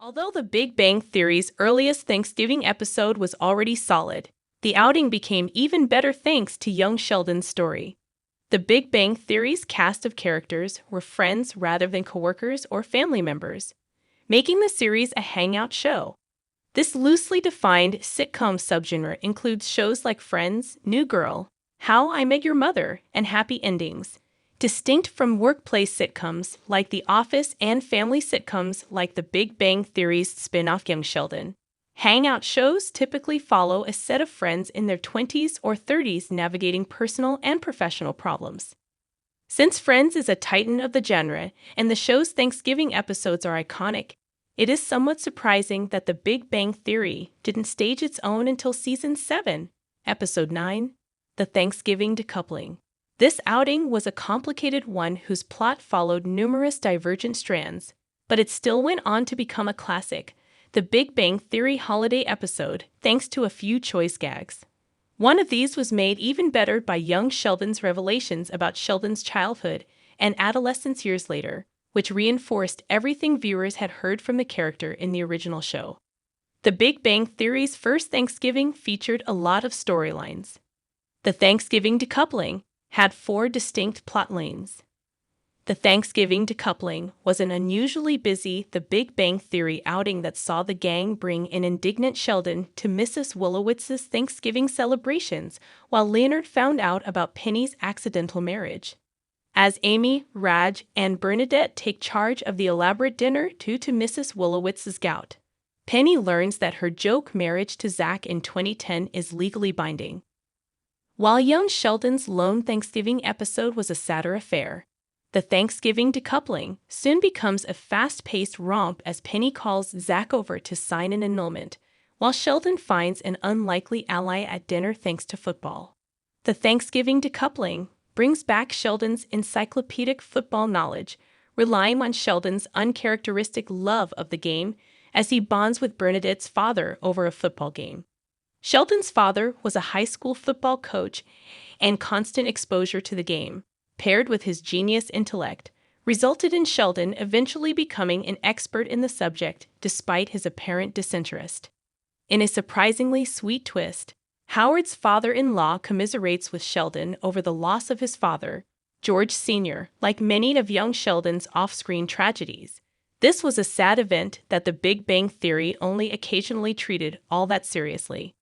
Although The Big Bang Theory's earliest Thanksgiving episode was already solid, the outing became even better thanks to young Sheldon's story. The Big Bang Theory's cast of characters were friends rather than coworkers or family members, making the series a hangout show. This loosely defined sitcom subgenre includes shows like Friends, New Girl, How I Met Your Mother, and Happy Endings, distinct from workplace sitcoms like The Office and family sitcoms like The Big Bang Theory's spin-off Young Sheldon. Hangout shows typically follow a set of friends in their 20s or 30s navigating personal and professional problems. Since Friends is a titan of the genre and the show's Thanksgiving episodes are iconic, it is somewhat surprising that The Big Bang Theory didn't stage its own until Season 7, Episode 9, The Thanksgiving Decoupling. This outing was a complicated one whose plot followed numerous divergent strands, but it still went on to become a classic, The Big Bang Theory holiday episode, thanks to a few choice gags. One of these was made even better by young Sheldon's revelations about Sheldon's childhood and adolescence years later, which reinforced everything viewers had heard from the character in the original show. The Big Bang Theory's first Thanksgiving featured a lot of storylines. The Thanksgiving Decoupling had 4 distinct plot lanes. The Thanksgiving Decoupling was an unusually busy The Big Bang Theory outing that saw the gang bring an indignant Sheldon to Mrs. Wolowitz's Thanksgiving celebrations while Leonard found out about Penny's accidental marriage. As Amy, Raj, and Bernadette take charge of the elaborate dinner due to Mrs. Wolowitz's gout, Penny learns that her joke marriage to Zach in 2010 is legally binding. While young Sheldon's lone Thanksgiving episode was a sadder affair, the Thanksgiving Decoupling soon becomes a fast-paced romp as Penny calls Zach over to sign an annulment, while Sheldon finds an unlikely ally at dinner thanks to football. The Thanksgiving Decoupling brings back Sheldon's encyclopedic football knowledge, relying on Sheldon's uncharacteristic love of the game as he bonds with Bernadette's father over a football game. Sheldon's father was a high school football coach, and constant exposure to the game, paired with his genius intellect, resulted in Sheldon eventually becoming an expert in the subject despite his apparent disinterest. In a surprisingly sweet twist, Howard's father-in-law commiserates with Sheldon over the loss of his father, George Sr., like many of young Sheldon's off-screen tragedies. This was a sad event that The Big Bang Theory only occasionally treated all that seriously.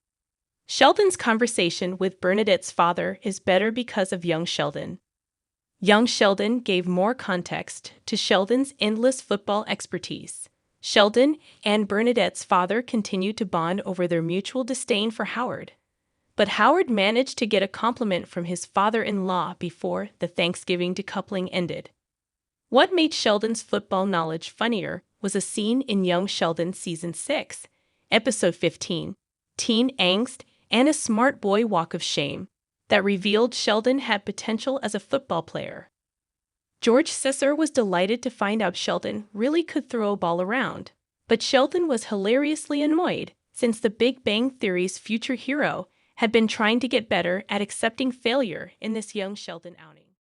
Sheldon's conversation with Bernadette's father is better because of young Sheldon. Young Sheldon gave more context to Sheldon's endless football expertise. Sheldon and Bernadette's father continued to bond over their mutual disdain for Howard. But Howard managed to get a compliment from his father-in-law before the Thanksgiving Decoupling ended. What made Sheldon's football knowledge funnier was a scene in Young Sheldon Season 6, Episode 15, Teen Angst and a Smart Boy Walk of Shame, that revealed Sheldon had potential as a football player. George Sisser was delighted to find out Sheldon really could throw a ball around, but Sheldon was hilariously annoyed since The Big Bang Theory's future hero had been trying to get better at accepting failure in this young Sheldon outing.